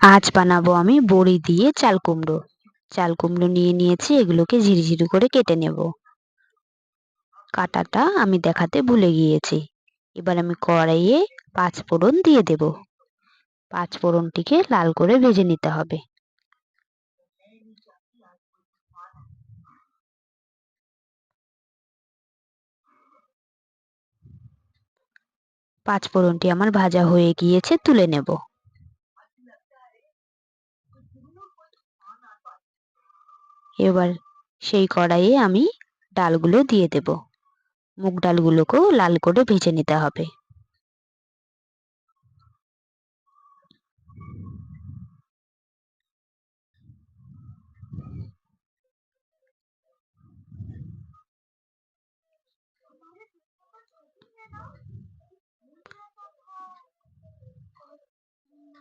আজ বানাবো আমি বড়ি দিয়ে চাল কুমড়ো। চাল কুমড়ো নিয়ে নিয়েছি, এগুলোকে ঝিরিঝিরি করে কেটে নেব। কাটাটা আমি দেখাতে ভুলে গিয়েছি। এবার আমি কড়াইয়ে পাঁচ ফোড়ন দিয়ে দেব। পাঁচ ফোড়নটিকে লাল করে ভেজে নিতে হবে। পাঁচ ফোড়নটি আমার ভাজা হয়ে গিয়েছে, তুলে নেব। এবার সেই কড়াইয়ে আমি ডালগুলো দিয়ে দেব। মুগ ডালগুলোকেও লাল করে ভেজে নিতে হবে।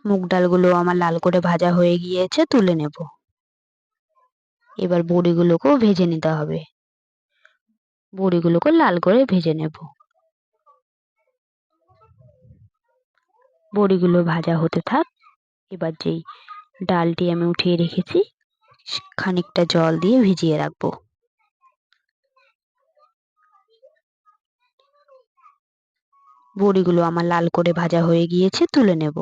মুগ ডালগুলো আমার লাল করে ভাজা হয়ে গিয়েছে, তুলে নেব। এবার বড়িগুলোকেও ভেজে নিতে হবে। বড়িগুলোকে লাল করে ভেজে নেব। বড়িগুলো ভাজা হতে থাক। এবার যেই ডালটি আমি উঠিয়ে রেখেছি, খানিকটা জল দিয়ে ভিজিয়ে রাখবো। বড়িগুলো আমার লাল করে ভাজা হয়ে গিয়েছে, তুলে নেব।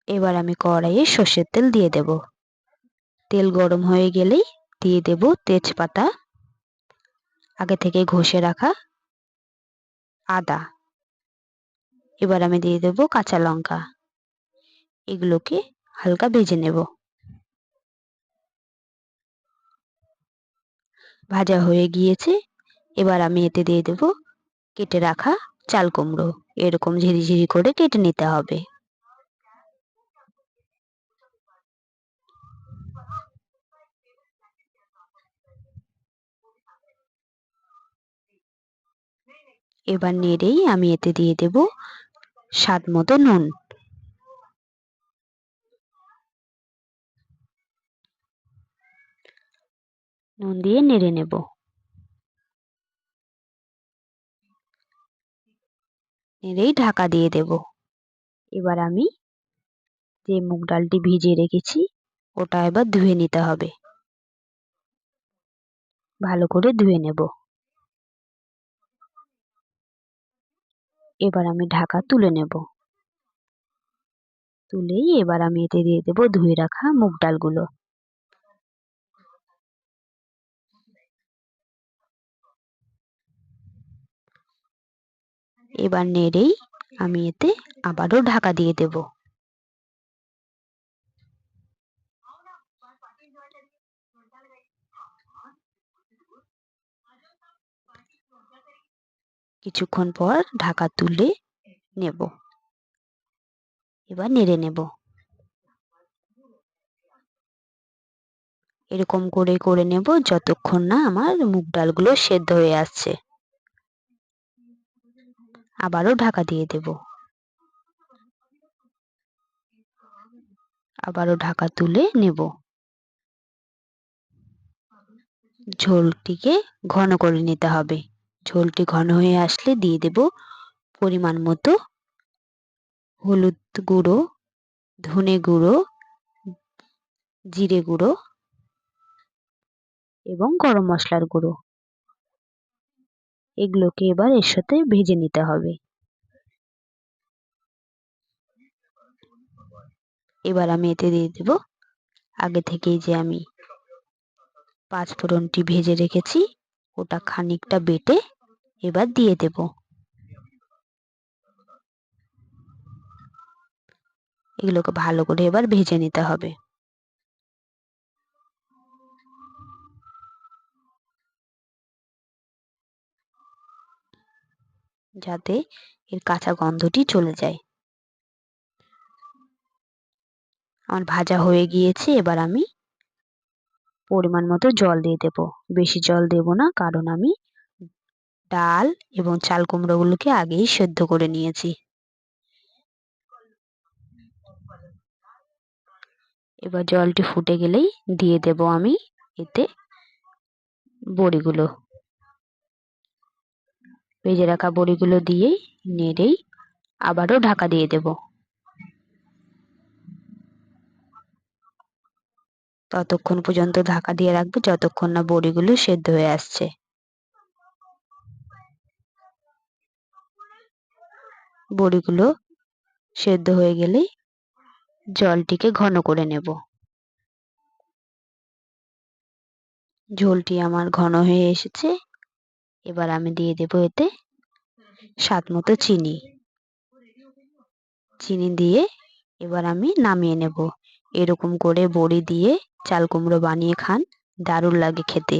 এবার আমি কড়াইয়ে সর্ষের তেল দিয়ে দেব। তেল গরম হয়ে গেলেই দিয়ে দেব তেজপাতা, আগে থেকে ঘষে রাখা আদা। এবার আমি দিয়ে দেব কাঁচা লঙ্কা। এগুলোকে হালকা ভেজে নেব। ভাজা হয়ে গিয়েছে। এবার আমি এতে দিয়ে দেব কেটে রাখা চাল কুমড়ো। এরকম ঝিরিঝিরি করে কেটে নিতে হবে। এবার নেড়েই আমি এতে দিয়ে দেব স্বাদ মতো নুন। নুন দিয়ে নেড়ে নেব। নেড়েই ঢাকা দিয়ে দেব। এবার আমি যে মুগ ডালটি ভিজিয়ে রেখেছি, ওটা এবার ধুয়ে নিতে হবে। ভালো করে ধুয়ে নেব। এবার আমি ঢাকা তুলে নেব। তুলেই এবার আমি এতে দিয়ে দেব ধুয়ে রাখা মুগ ডালগুলো। এবার নেড়েই আমি এতে আবারও ঢাকা দিয়ে দেব। কিছুক্ষণ পর ঢাকা তুলে নেব। এবার নেড়ে নেব। এরকম করে করে নেব যতক্ষণ না আমার মুগ ডালগুলো সেদ্ধ হয়ে আসছে। আবারও ঢাকা দিয়ে দেব। আবারও ঢাকা তুলে নেব। ঝোলটিকে ঘন করে নিতে হবে। ঝোলটি ঘন হয়ে আসলে দিয়ে দেব পরিমাণ মতো হলুদ গুঁড়ো, ধনে গুঁড়ো, জিরে গুঁড়ো এবং গরম মশলার গুঁড়ো। এগুলোকে এবার এর সাথে ভেজে নিতে হবে। এবার আমি এতে দিয়ে দেব আগে থেকেই যে আমি পাঁচ ফোড়নটি ভেজে রেখেছি, ওটা খানিকটা বেটে এবার দিয়ে দেব। এগুলোকে ভালো করে এবার ভেজে নিতে হবে। যাতে এর কাঁচা গন্ধটি চলে যায়। আমার ভাজা হয়ে গিয়েছে। এবার আমি পরিমাণ মতো জল দিয়ে দেব। বেশি জল দেব না, কারণ আমি ডাল এবং চাল কুমড়োগুলোকে আগেই সেদ্ধ করে নিয়েছি। এবার জলটি ফুটে গেলেই দিয়ে দেব আমি এতে বড়িগুলো। ভেজে রাখা বড়িগুলো দিয়েই নেড়েই আবারও ঢাকা দিয়ে দেব। ততক্ষণ পর্যন্ত ঢাকা দিয়ে রাখবো যতক্ষণ না বড়িগুলো সেদ্ধ হয়ে আসছে। বড়িগুলো সেদ্ধ হয়ে গেলেই জলটিকে ঘন করে নেব। ঝোলটি আমার ঘন হয়ে এসেছে। এবার আমি দিয়ে দেব এতে স্বাদ মতো চিনি। চিনি দিয়ে এবার আমি নামিয়ে নেব। এরকম করে বড়ি দিয়ে চাল কুমড়ো বানিয়ে খান, দারুণ লাগে খেতে।